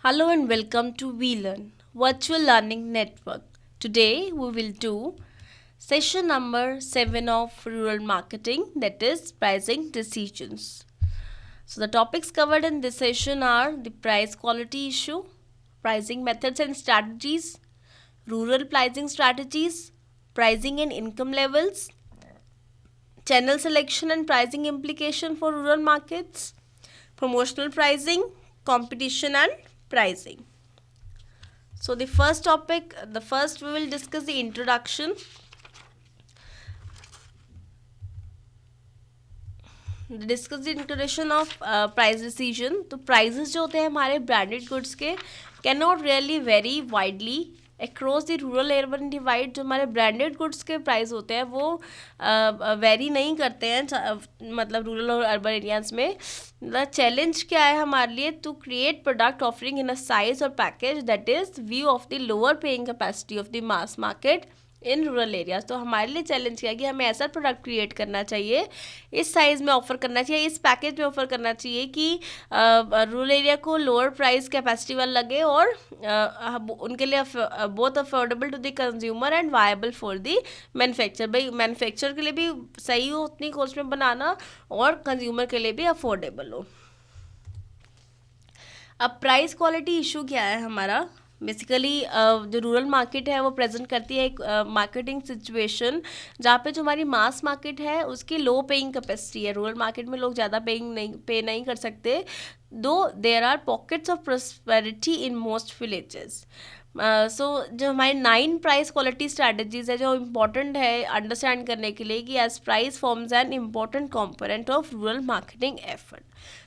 Hello and welcome to WeLearn Virtual Learning Network. Today we will do session number 7 of rural marketing, that is pricing decisions. So the topics covered in this session are the price quality issue, pricing methods and strategies, rural pricing strategies, pricing and income levels, channel selection and pricing implication for rural markets, promotional pricing, competition and pricing. So the first topic, the first we will discuss the introduction. Discuss the introduction of price decision. तो prices जो होते हैं हमारे branded goods के can not really very widely across the rural urban divide. जो हमारे branded goods के price होते हैं वो वेरी नहीं करते हैं मतलब रूरल और अर्बन एरियाज में. द चैलेंज क्या है हमारे लिए? To create product offering in a size और package that is view of the lower paying capacity of the mass market in rural areas. तो हमारे लिए चैलेंज क्या है कि हमें ऐसा प्रोडक्ट क्रिएट करना चाहिए, इस साइज़ में ऑफर करना चाहिए, इस पैकेज में ऑफर करना चाहिए कि रूरल एरिया को लोअर प्राइस कैपेसिटी वाला लगे और उनके लिए both affordable to the consumer and viable for the manufacture. भाई मैन्युफैक्चर के लिए भी सही हो उतनी कॉस्ट में बनाना और कंज्यूमर के लिए भी अफोर्डेबल हो. अब प्राइस क्वालिटी इशू क्या है हमारा? बेसिकली जो रूरल मार्केट है वो प्रेजेंट करती है एक मार्केटिंग सिचुएशन जहाँ पे जो हमारी मास मार्केट है उसकी लो पेइंग कैपेसिटी है. रूरल मार्केट में लोग ज़्यादा पे नहीं कर सकते, though there are pockets of prosperity in most villages. So जो हमारी 9 प्राइस क्वालिटी स्ट्रैटेजीज है जो इम्पोर्टेंट है अंडरस्टैंड करने के लिए कि as price forms an important component of rural marketing effort.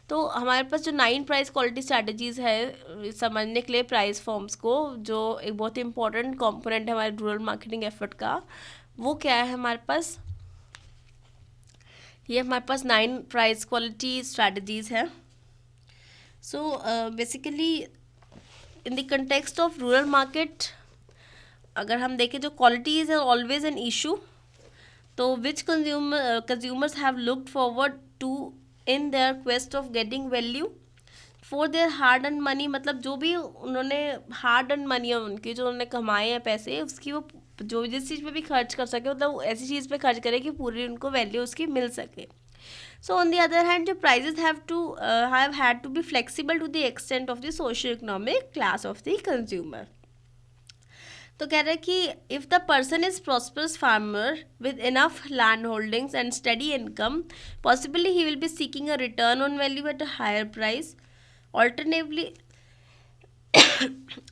तो हमारे पास जो 9 प्राइस क्वालिटी स्ट्रैटेजीज है समझने के लिए प्राइस फॉर्म्स को, जो एक बहुत ही इंपॉर्टेंट कंपोनेंट है हमारे रूरल मार्केटिंग एफर्ट का, वो क्या है हमारे पास? ये हमारे पास 9 प्राइस क्वालिटी स्ट्रैटेजीज है. So basically in the context of rural market अगर हम देखें जो quality is always an issue, to which consumers have looked forward to in their quest of getting value for their hard earned money. मतलब जो भी उन्होंने hard earned money है उनकी, जो उन्होंने कमाए हैं पैसे, उसकी वो जो जिस चीज़ पे भी खर्च कर सके मतलब वो ऐसी चीज़ पे खर्च करे कि पूरी उनको वैल्यू उसकी मिल सके. So on the other hand जो prices have had to be flexible to the extent of the social economic class of the consumer. तो कह रहे हैं कि if the person is prosperous farmer with enough land holdings and steady income, possibly he will be seeking a return on value at a higher price.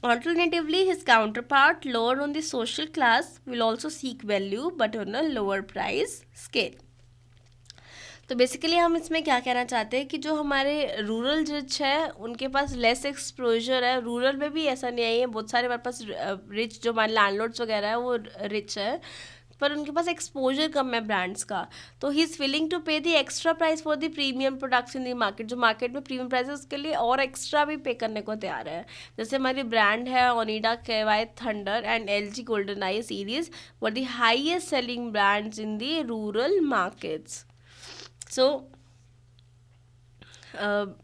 Alternatively, his counterpart lower on the social class will also seek value but on a lower price scale. तो basically हम इसमें क्या कहना चाहते हैं कि जो हमारे रूरल रिच है उनके पास लेस एक्सपोजर है. रूरल में भी ऐसा नहीं है, बहुत सारे हमारे पास रिच जो हमारे लैंडलॉर्ड्स वगैरह है वो रिच है, पर उनके पास एक्सपोजर कम है ब्रांड्स का. तो ही इज़ विलिंग टू पे the extra price for the premium products in the market. जो मार्केट में प्रीमियम प्राइस है उसके लिए और एक्स्ट्रा भी पे करने को तैयार है. जैसे हमारी ब्रांड है Onida, KY, thunder and LG golden eye series were the highest selling brands in the rural markets. So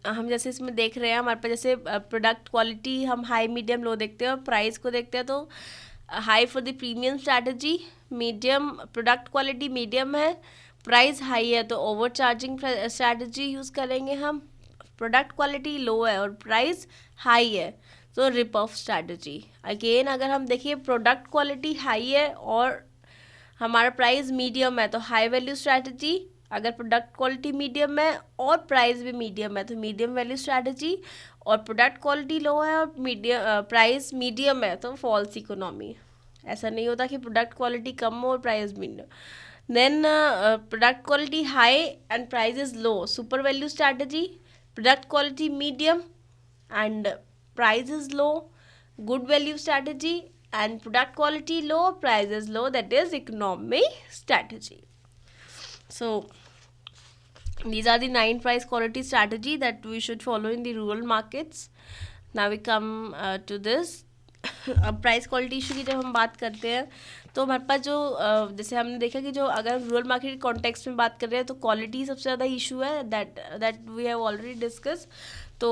हम जैसे इसमें देख रहे हैं हमारे पास जैसे प्रोडक्ट क्वालिटी हम हाई मीडियम लो देखते हैं और प्राइस को देखते हैं. तो high for the premium strategy, medium product quality medium है, प्राइस हाई है तो ओवर चार्जिंग स्ट्रैटेजी यूज़ करेंगे हम. प्रोडक्ट क्वालिटी लो है और प्राइस हाई है तो रिप ऑफ स्ट्रैटेजी. अगेन अगर हम देखिए प्रोडक्ट क्वालिटी हाई है और हमारा प्राइस मीडियम है तो हाई वैल्यू स्ट्रैटेजी. अगर प्रोडक्ट क्वालिटी मीडियम है और प्राइस भी मीडियम है तो मीडियम वैल्यू स्ट्रैटेजी. और प्रोडक्ट क्वालिटी लो है और प्राइस मीडियम है तो फॉल्स इकोनॉमी. ऐसा नहीं होता कि प्रोडक्ट क्वालिटी कम हो और price medium. Then product quality high and price is low, super value strategy. Product quality medium and price is low, good value strategy. And product quality low, price is low, that is economy strategy. So these are the 9 price quality strategy that we should follow in the rural markets. Now we come to this. अब price quality issue की जब हम बात करते हैं तो हमारे पास जो जैसे हमने देखा कि जो अगर हम रूरल मार्केट के कॉन्टेक्स्ट में बात कर रहे हैं तो क्वालिटी सबसे ज़्यादा इशू है, that we have already discuss. तो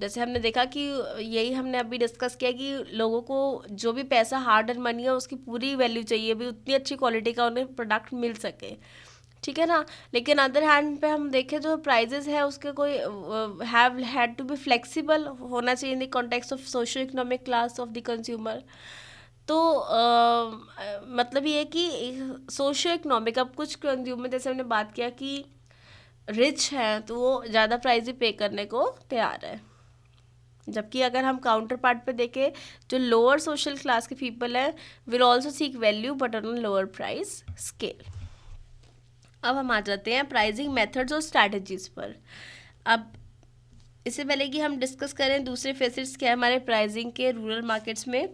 जैसे हमने देखा कि यही हमने अभी डिस्कस किया कि लोगों को जो भी पैसा हार्ड एंड मनी है उसकी पूरी वैल्यू चाहिए, भी उतनी अच्छी क्वालिटी का उन्हें प्रोडक्ट मिल सके, ठीक है ना। लेकिन अदर हैंड पे हम देखें जो प्राइजेस है उसके कोई have had to be flexible होना चाहिए in the context of socio economic class of the consumer. तो मतलब ये है कि सोशो इकोनॉमिक, अब कुछ कंज्यूमर जैसे हमने बात किया कि रिच हैं तो वो ज़्यादा प्राइस भी पे करने को तैयार है, जबकि अगर हम काउंटर पार्ट पे देखें जो लोअर सोशल क्लास के पीपल हैं will also seek value but on lower price scale. अब हम आ जाते हैं प्राइसिंग मेथड्स और स्ट्रैटेजीज पर। अब इससे पहले कि हम डिस्कस करें दूसरे फेसेट्स क्या है हमारे प्राइसिंग के रूरल मार्केट्स में,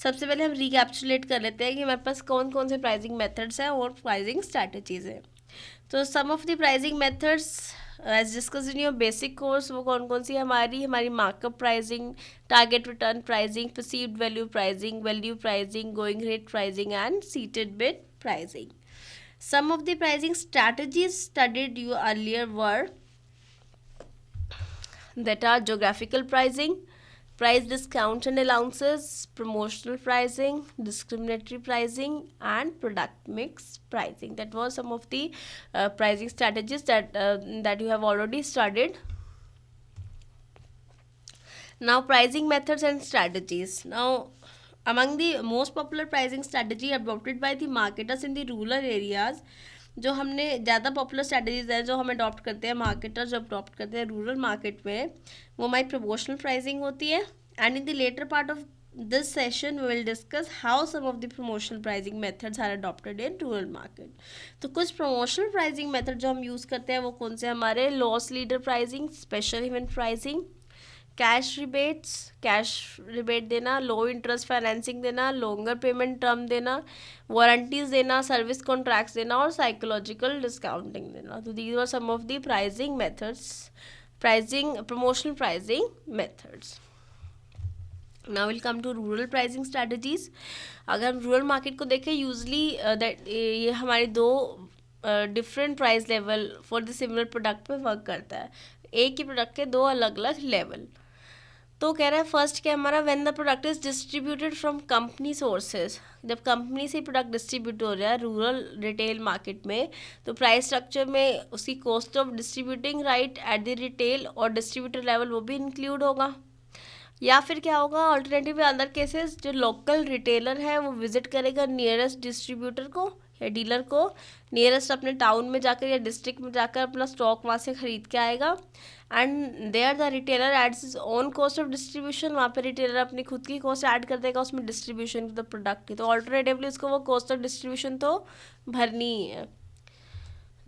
सबसे पहले हम रिकैप्चुलेट कर लेते हैं कि हमारे पास कौन कौन से प्राइसिंग मेथड्स हैं और प्राइसिंग स्ट्रैटेजीज हैं। तो some of the pricing methods as discuss in your basic course वो कौन कौन सी हमारी markup pricing, target return pricing, perceived value pricing, value pricing, going rate pricing and sealed bid pricing. Some of the pricing strategies studied you earlier were that are geographical pricing, price discounts and allowances, promotional pricing, discriminatory pricing, and product mix pricing. That was some of the pricing strategies that you have already studied. Now pricing methods and strategies. Now among the most popular pricing strategy adopted by the marketers in the rural areas, जो हमने ज़्यादा popular strategies हैं जो हम adopt करते हैं, marketers जो adopt करते हैं रूरल मार्केट में, वो हमारी प्रमोशनल प्राइसिंग होती है। And in the latter part of this session we will discuss how some of the promotional pricing methods are adopted in rural market. तो कुछ प्रमोशनल प्राइसिंग मेथड जो हम यूज़ करते हैं वो कौन से हमारे, loss leader pricing, special event pricing, cash rebate देना, लो इंटरेस्ट फाइनेंसिंग देना, लॉन्गर पेमेंट टर्म देना, वारंटीज देना, सर्विस कॉन्ट्रैक्ट्स देना और साइकोलॉजिकल डिस्काउंटिंग देना। तो these are some of the pricing methods, promotional pricing methods. Now will come to rural pricing strategies. अगर हम रूरल मार्केट को देखें यूजली ये हमारे दो different price level for the similar product पे वर्क करता है, एक ही प्रोडक्ट के दो अलग अलग लेवल। तो कह रहा है फर्स्ट क्या हमारा, when the product is distributed from company sources, जब कंपनी से प्रोडक्ट डिस्ट्रीब्यूट हो रहा है रूरल रिटेल मार्केट में, तो प्राइस स्ट्रक्चर में उसकी cost of distributing right at the retail और डिस्ट्रीब्यूटर लेवल वो भी इंक्लूड होगा। या फिर क्या होगा अल्टरनेटिव अदर केसेस, जो लोकल रिटेलर है वो विजिट करेगा नियरेस्ट डिस्ट्रीब्यूटर को या डीलर को, नियरेस्ट अपने टाउन में जाकर या डिस्ट्रिक्ट में जाकर अपना स्टॉक वहाँ से ख़रीद के आएगा। And there the retailer adds his own cost of distribution, वहाँ पे रिटेलर अपनी खुद की कॉस्ट ऐड कर देगा उसमें डिस्ट्रीब्यूशन द प्रोडक्ट की। तो ऑल्टरनेटिवली उसको वो कॉस्ट ऑफ डिस्ट्रीब्यूशन तो भरनी ही है।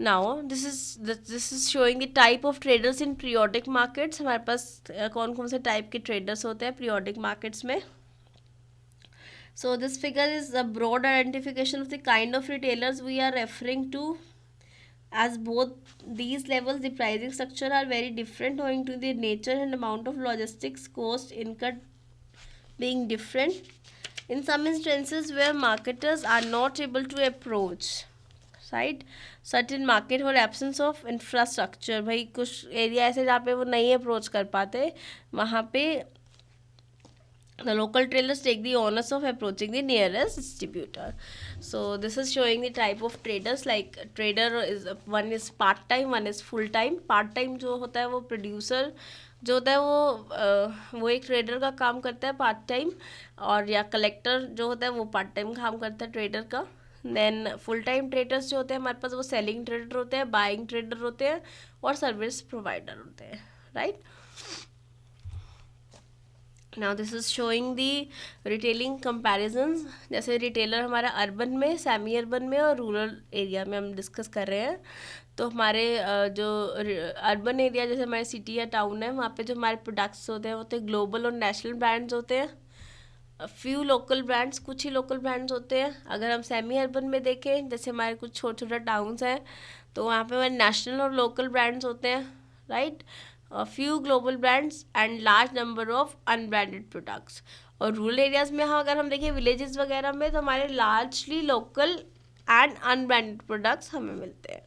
Now this is showing the type of traders in periodic markets. हमारे पास कौन कौन से टाइप के ट्रेडर्स होते हैं पीरियोडिक मार्केट्स में। So this figure is a broad identification of the kind of retailers we are referring to. As both these levels, the pricing structure are very different owing to the nature and amount of logistics cost incurred being different. In some instances where marketers are not able to approach right certain market or absence of infrastructure, भाई कुछ area ऐसे जहाँ पे वो नहीं approach कर पाते, वहाँ पे the local traders take the onus of approaching the nearest distributor. So this is showing the type of traders, like trader is one is part time, one is full time. part time जो होता है वो producer जो होता है वो एक trader का काम करता है पार्ट टाइम, और या कलेक्टर जो होता है वो पार्ट टाइम काम करता है ट्रेडर का। देन फुल टाइम ट्रेडर्स जो होते हैं हमारे पास वो सेलिंग ट्रेडर होते हैं, बाइंग ट्रेडर होते हैं और सर्विस प्रोवाइडर होते हैं, right. Now this is showing the retailing comparisons. जैसे रिटेलर हमारा अर्बन में, सेमी अर्बन में और रूरल एरिया में हम डिस्कस कर रहे हैं। तो हमारे जो अर्बन एरिया जैसे हमारे सिटी या टाउन है वहाँ पे जो हमारे प्रोडक्ट्स होते हैं वो तो ग्लोबल और नेशनल ब्रांड्स होते हैं, फ्यू लोकल ब्रांड्स, कुछ ही लोकल ब्रांड्स होते हैं। अगर हम सेमी अर्बन में देखें जैसे हमारे कुछ छोटे छोटे टाउन्स हैं तो वहाँ पे हमारे नेशनल और लोकल ब्रांड्स होते हैं, right. Few global brands and large number of unbranded products. और रूरल एरियाज़ में अगर हम देखें विलेजेस वगैरह में तो हमारे largely local and unbranded products हमें मिलते हैं।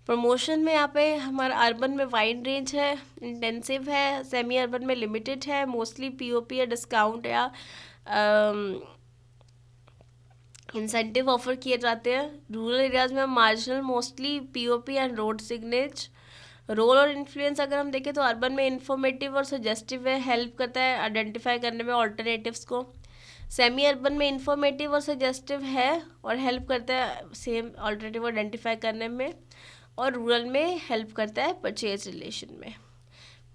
प्रमोशन में यहाँ पे हमारा अर्बन में वाइड रेंज है, इंटेंसिव है, सेमी अर्बन में लिमिटेड है, मोस्टली पीओपी या डिस्काउंट या इंसेंटिव ऑफर किए जाते हैं। रूरल एरियाज में marginal, mostly POP and road signage. Role और इन्फ्लुएंस अगर हम देखें तो अर्बन में इंफॉर्मेटिव और सजेस्टिव है, हेल्प करता है आइडेंटिफाई करने में ऑल्टरनेटिव्स को। सेमी अर्बन में इंफॉर्मेटिव और सजेस्टिव है और हेल्प करता है सेम ऑल्टरनेटिव आइडेंटिफाई करने में, और रूरल में हेल्प करता है परचेज रिलेशन में।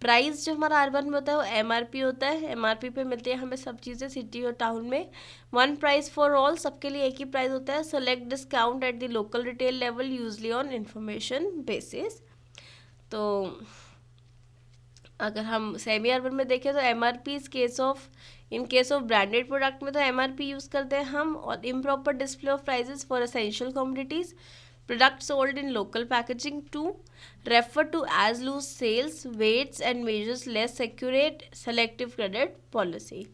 प्राइस जो हमारा अर्बन में होता है वो एमआरपी होता है, एमआरपी पे मिलती है हमें सब चीज़ें सिटी और टाउन में। वन प्राइस फॉर ऑल, सबके लिए एक ही प्राइस होता है। Select discount at the local retail level, usually on information basis. तो अगर हम सेमी अर्बन में देखें तो MRP in case of branded product में तो एमआरपी यूज़ करते हैं हम, और improper display of prices for essential commodities, product sold in local packaging. 2, refer to as loose sales, weights and measures less accurate, selective credit policy.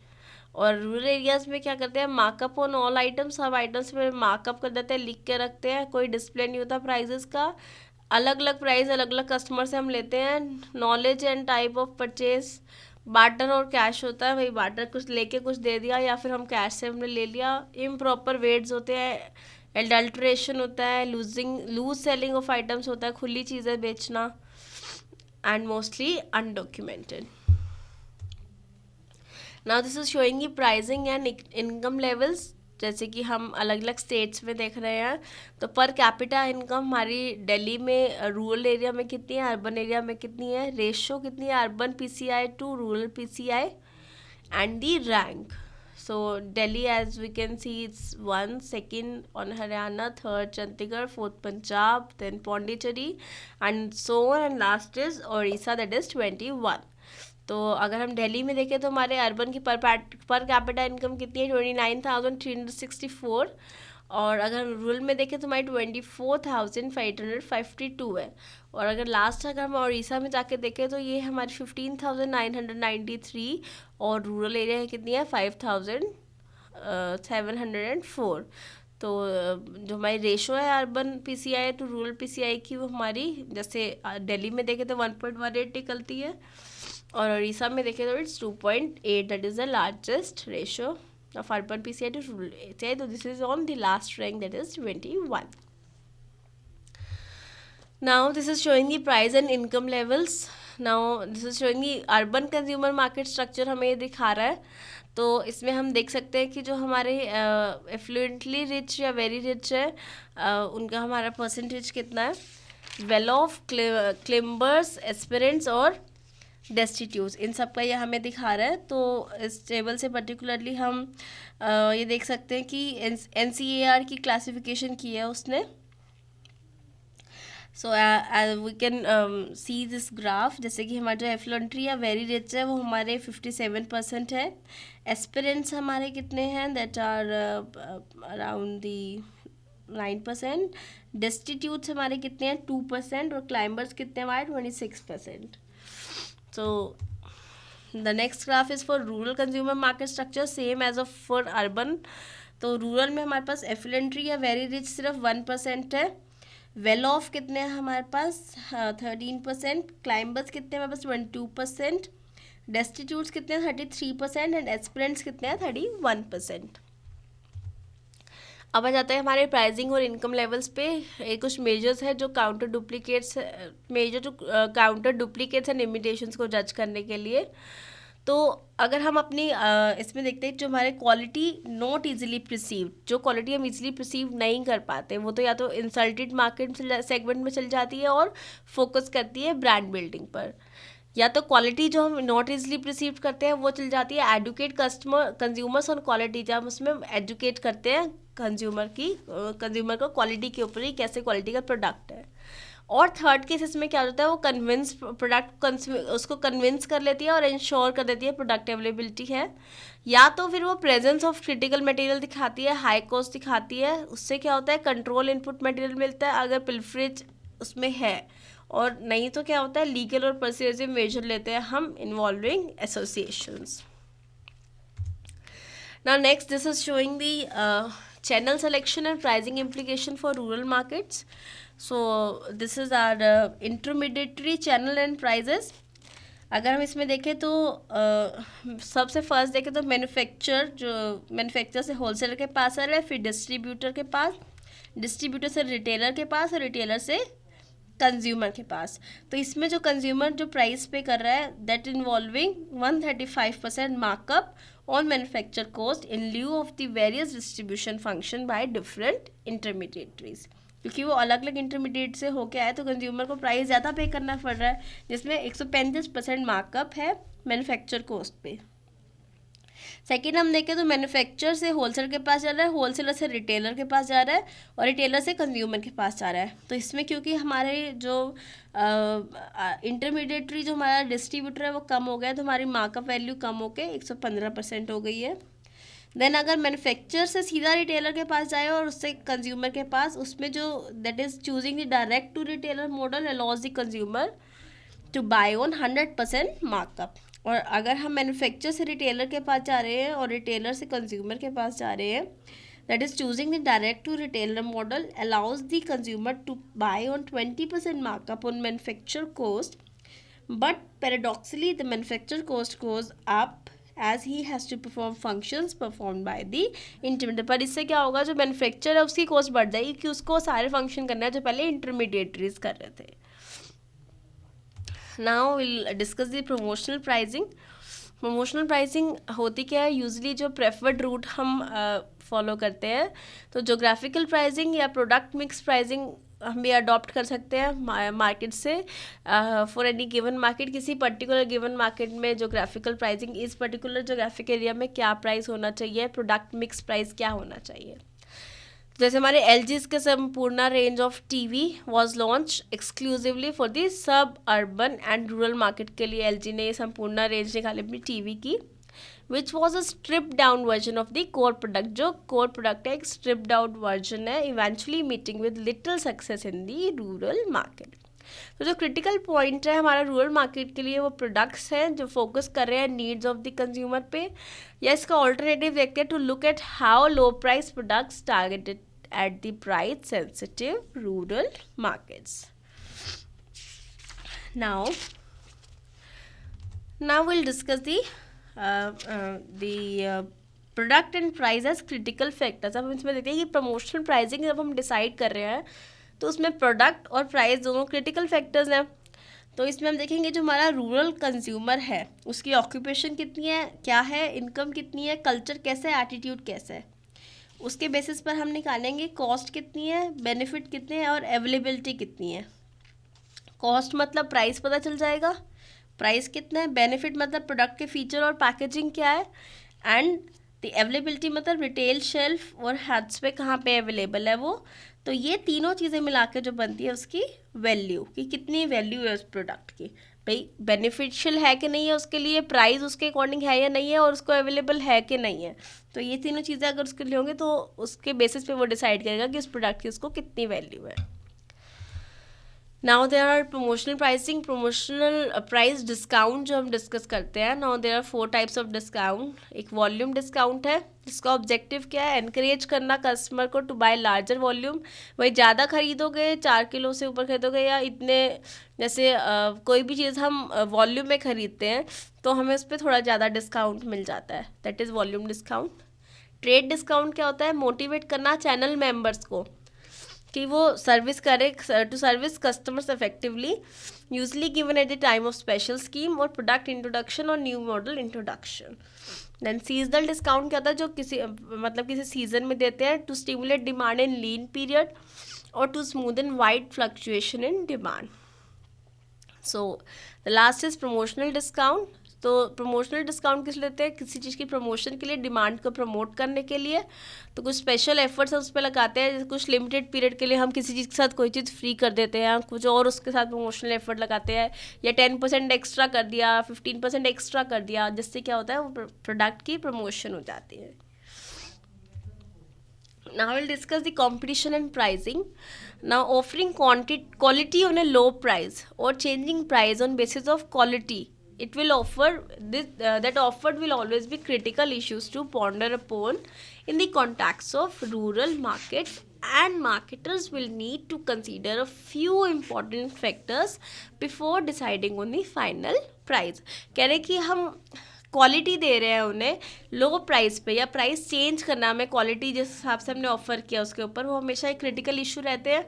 और rural areas में क्या करते हैं, मार्कअप ऑन ऑल आइटम्स, सब items में markup कर देते हैं, लिख के रखते हैं, कोई डिस्प्ले नहीं होता प्राइजेस का। अलग अलग प्राइस अलग अलग कस्टमर से हम लेते हैं। Knowledge and type of purchase, barter और कैश होता है, भाई बार्टर कुछ लेके कुछ दे दिया या फिर हम कैश से हमने ले लिया। इम्प्रॉपर वेट्स होते हैं, एडल्ट्रेशन होता है, लूज सेलिंग ऑफ आइटम्स होता है, खुली चीज़ें बेचना, and mostly undocumented. Now this is showing की प्राइसिंग एंड इनकम लेवल्स, जैसे कि हम अलग अलग स्टेट्स में देख रहे हैं। तो पर कैपिटा इनकम हमारी दिल्ली में रूरल एरिया में कितनी है, अर्बन एरिया में कितनी है, रेशो कितनी है urban PCI to rural PCI, and the rank. So Delhi, as we can see, it's 1, 2nd on Haryana, 3rd Chandigarh, 4th Punjab, then Pondicherry, and so on, and last is Orissa, that is 21. तो अगर हम दिल्ली में देखें तो हमारे urban की per capita income कितनी है, 29,364, और अगर हम रूरल में देखें तो हमारी 24,552 है। और अगर लास्ट अगर हम उड़ीसा में जाके देखें तो ये हमारी 15,993, और रूरल एरिया है कितनी है 5,704। तो जो हमारी रेशो है urban PCI to rural PCI की, वो हमारी जैसे दिल्ली में देखें तो 1.18 निकलती है, और उड़ीसा में देखें तो it's 2.8, that is the largest ratio of urban PCI to rural PCI. So this is on the last rank, that is 21. Now this is showing the price and income levels. Now this is showing the urban consumer market structure, हमें ये दिखा रहा है। तो इसमें हम देख सकते हैं कि जो हमारे एफ्लुएंटली रिच या वेरी रिच है, उनका हमारा परसेंटेज कितना है, वेल ऑफ, क्लिम्बर्स, एस्पिरेंट्स और डेस्टिट्यूट्स, इन सब का ये हमें दिखा रहा है। तो इस टेबल से पर्टिकुलरली हम ये देख सकते हैं कि NCAR की क्लासिफिकेशन की है उसने। So we can see this graph, जैसे कि हमारा जो एफ्लुएंट्री या वेरी रिच है वो हमारे 57% है। एस्पिरेंट्स हमारे कितने हैं, that are around the 9%। Destitutes हमारे कितने हैं, 2%, और क्लाइंबर्स कितने हमारे 26%. So the next graph is for rural consumer market structure, same as of for urban. तो रूरल में हमारे पास एफिलेंट्री या वेरी रिच सिर्फ 1% है। वेल ऑफ कितने हैं हमारे पास 13%, क्लाइंबर्स कितने हैं हमारे पास 22%, डेस्टिट्यूट्स कितने हैं 33%, एंड एस्पिरेंट्स कितने हैं 31%. अब आ जाता है हमारे प्राइसिंग और इनकम लेवल्स पे। एक कुछ मेजर्स है जो काउंटर डुप्लीकेट्स एंड इमिटेशंस को जज करने के लिए। तो अगर हम अपनी इसमें देखते हैं जो हमारे क्वालिटी नॉट इजीली प्रिसीव्ड, जो क्वालिटी हम इजीली प्रिसीव नहीं कर पाते, वो तो या तो इंसल्टेड मार्केट सेगमेंट में चल जाती है और फोकस करती है ब्रांड बिल्डिंग पर, या तो क्वालिटी जो हम नॉट इजीली प्रिसीव करते हैं वो चल जाती है एडुकेट कंज्यूमर्स ऑन क्वालिटी, जब हम उसमें एजुकेट करते हैं कंज्यूमर को क्वालिटी के ऊपर ही, कैसे क्वालिटी का प्रोडक्ट है। और थर्ड केस इसमें क्या होता है, वो उसको कन्विंस कर लेती है और इंश्योर कर देती है प्रोडक्ट अवेलेबिलिटी है, या तो फिर वो प्रेजेंस ऑफ क्रिटिकल मटेरियल दिखाती है, हाई कॉस्ट दिखाती है, उससे क्या होता है कंट्रोल इनपुट मटेरियल मिलता है अगर पिल्फरेज उसमें है, और नहीं तो क्या होता है लीगल और परसुएसिव मेजर लेते हैं हम involving associations. Now next, this is showing the channel selection and pricing implication for rural markets. So this is our intermediary channel and prices. अगर हम इसमें देखें तो सबसे फर्स्ट देखें तो मैन्युफैक्चर से होलसेलर के पास आ रहा है, फिर डिस्ट्रीब्यूटर के पास, डिस्ट्रीब्यूटर से रिटेलर के पास और रिटेलर से कंज्यूमर के पास। तो इसमें जो कंज्यूमर जो प्राइस पे कर रहा है that involving 135% markup on manufacture cost in lieu of the various distribution function by different intermediaries. क्योंकि वो अलग अलग इंटरमीडिएट से होके आए तो कंज्यूमर को प्राइस ज़्यादा पे करना पड़ रहा है, जिसमें 135% मार्कअप है मैन्युफैक्चर कॉस्ट पे। सेकेंड हम देखें तो मैन्युफैक्चर से होलसेलर के पास जा रहा है, होलसेलर से रिटेलर के पास जा रहा है और रिटेलर से कंज्यूमर के पास जा रहा है। तो इसमें क्योंकि हमारे जो इंटरमीडिएटरी जो हमारा डिस्ट्रीब्यूटर है वो कम हो गया है, तो हमारी मार्कअप वैल्यू कम होकर 115% हो गई है। देन अगर मैन्युफैक्चर से सीधा रिटेलर के पास जाए और उससे कंज्यूमर के पास, उसमें जो that is choosing the direct to retailer model allows the consumer to buy on 100% markup. और अगर हम मैन्युफैक्चर से रिटेलर के पास जा रहे हैं और रिटेलर से कंज्यूमर के पास जा रहे हैं, that is choosing the direct to retailer model allows the consumer to buy on 20% markup on manufacture cost, but paradoxically the manufacture cost goes up as he has to perform functions perform by the intermediate. पर इससे क्या होगा, जो manufacture है उसकी cost बढ़ जाएगी कि उसको सारे फंक्शन करना है जो पहले इंटरमीडिएटरीज कर रहे थे। Now will discuss the promotional pricing. Promotional pricing होती क्या है, यूजली जो प्रेफर्ड रूट हम फॉलो करते हैं, तो जोग्राफिकल प्राइसिंग या प्रोडक्ट मिक्स प्राइसिंग हम भी अडॉप्ट कर सकते हैं मार्केट से। फॉर एनी गिवन मार्केट, किसी पर्टिकुलर गिवन मार्केट में जोग्राफिकल प्राइसिंग, इस पर्टिकुलर जोग्राफिक एरिया में क्या प्राइस होना चाहिए, प्रोडक्ट मिक्स प्राइस क्या होना चाहिए। जैसे हमारे LG's के संपूर्ण range of TV was launch exclusively for the सब अर्बन एंड रूरल मार्केट के लिए LG ने ये संपूर्ण रेंज निकाली अपनी टीवी की, which was a strip down version of the core product. जो कोर प्रोडक्ट है एक स्ट्रिप डाउन वर्जन है, eventually meeting with little success in the rural market. तो जो क्रिटिकल पॉइंट है हमारा रूरल मार्केट के लिए वो प्रोडक्ट्स हैं जो फोकस कर रहे हैं नीड्स ऑफ द कंज्यूमर पे, या इसका ऑल्टरनेटिव देखते हैं to look at how low price products targeted at the price sensitive rural markets. Now we'll discuss the product and price as critical factors. अब इसमें देखते हैं कि प्रमोशनल प्राइसिंग जब हम डिसाइड कर रहे हैं तो उसमें प्रोडक्ट और प्राइस दोनों क्रिटिकल फैक्टर्स हैं। तो इसमें हम देखेंगे जो हमारा रूरल कंज्यूमर है उसकी ऑक्यूपेशन कितनी है, क्या है, इनकम कितनी है, कल्चर कैसा है, एटीट्यूड कैसा है, उसके बेसिस पर हम निकालेंगे कॉस्ट कितनी है, बेनिफिट कितने हैं और अवेलेबिलिटी कितनी है। कॉस्ट मतलब प्राइस पता चल जाएगा, प्राइस कितना है, बेनिफिट मतलब प्रोडक्ट के फीचर और पैकेजिंग क्या है, एंड द अवेलेबिलिटी मतलब रिटेल शेल्फ और हैड्स पे कहाँ पे अवेलेबल है वो। तो ये तीनों चीज़ें मिला के जो बनती है उसकी वैल्यू, कि कितनी वैल्यू है उस प्रोडक्ट की, भाई बेनिफिशियल है कि नहीं है उसके लिए, प्राइस उसके अकॉर्डिंग है या नहीं है, और उसको अवेलेबल है कि नहीं है। तो ये तीनों चीज़ें अगर उसके लिए होंगे तो उसके बेसिस पे वो डिसाइड करेगा कि उस प्रोडक्ट की उसको कितनी वैल्यू है। Now there are promotional pricing, promotional price discount जो हम डिस्कस करते हैं। Now there are 4 types of discount. एक वॉल्यूम डिस्काउंट है, जिसका ऑब्जेक्टिव क्या है, एनकरेज करना कस्टमर को टू बाय लार्जर वॉल्यूम। वही ज़्यादा खरीदोगे, 4 किलो से ऊपर खरीदोगे या इतने, जैसे कोई भी चीज़ हम वॉल्यूम में खरीदते हैं तो हमें उस पर थोड़ा ज़्यादा डिस्काउंट मिल जाता है, that is volume discount. Trade discount क्या होता है, मोटिवेट करना चैनल मेंबर्स को कि वो सर्विस करे, to service customers effectively, usually given at the time of special scheme और प्रोडक्ट इंट्रोडक्शन और new model introduction. Then seasonal discount क्या होता है, जो किसी सीजन में देते हैं to stimulate demand in lean period और to smoothen wide fluctuation in demand. So the last is promotional discount. तो प्रमोशनल डिस्काउंट किस लेते हैं, किसी चीज़ की प्रमोशन के लिए, डिमांड को प्रमोट करने के लिए, तो कुछ स्पेशल एफर्ट्स हम उस पर लगाते हैं। जैसे कुछ लिमिटेड पीरियड के लिए हम किसी चीज़ के साथ कोई चीज़ फ्री कर देते हैं, कुछ और उसके साथ प्रमोशनल एफर्ट लगाते हैं, या 10% एक्स्ट्रा कर दिया, 15% एक्स्ट्रा कर दिया, जिससे क्या होता है वो प्रोडक्ट की प्रमोशन हो जाती है। Now we'll discuss the competition and pricing. Now offering quality on a low price or changing price on basis of quality, it will offer this that offered will always be critical issues to ponder upon in the context of rural market and marketers will need to consider a few important factors before deciding on the final price. कह रहे कि हम quality दे रहे हैं उन्हें लो price पे, या price change करना हमें क्वालिटी जिस हिसाब से हमने ऑफर किया उसके ऊपर, वो हमेशा एक क्रिटिकल इशू रहते हैं.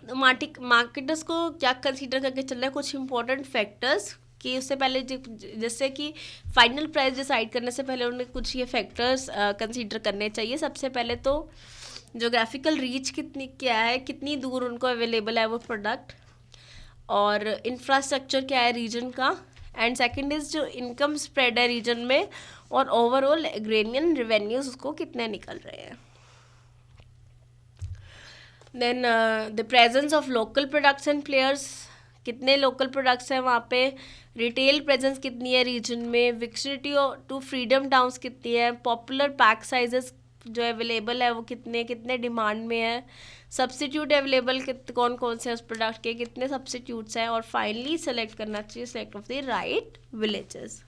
तो मार्केटर्स को क्या कंसीडर करके चल रहा है, कुछ इंपॉर्टेंट फैक्टर्स कि उससे पहले जैसे कि फाइनल प्राइस डिसाइड करने से पहले उन्हें कुछ ये फैक्टर्स कंसीडर करने चाहिए. सबसे पहले तो जोग्राफिकल रीच कितनी क्या है, कितनी दूर उनको अवेलेबल है वो प्रोडक्ट, और इंफ्रास्ट्रक्चर क्या है रीजन का, एंड सेकंड इज़ जो इनकम स्प्रेड है रीजन में, और ओवरऑल एग्रेरियन रेवेन्यूज उसको कितने निकल रहे हैं. Then the presence of local products and players, कितने लोकल प्रोडक्ट्स हैं वहाँ पे, रिटेल प्रेजेंस कितनी है रीजन में, विक्सिनिटी टू फ्रीडम टाउन्स कितनी है, पॉपुलर पैक साइजेस जो अवेलेबल है वो कितने डिमांड में है, सब्सिट्यूट अवेलेबल कौन कौन से उस प्रोडक्ट के, कितने सब्सिट्यूट्स हैं, और फाइनली सेलेक्ट करना चाहिए select of the right villages.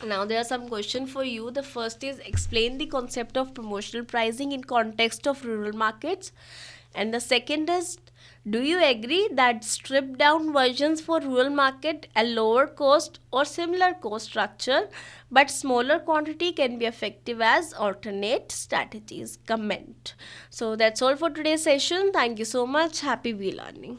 Now there are some questions for you. The first is explain the concept of promotional pricing in context of rural markets, and the second is do you agree that stripped down versions for rural market a lower cost or similar cost structure but smaller quantity can be effective as alternate strategies? Comment. So that's all for today's session. Thank you so much. Happy bee learning.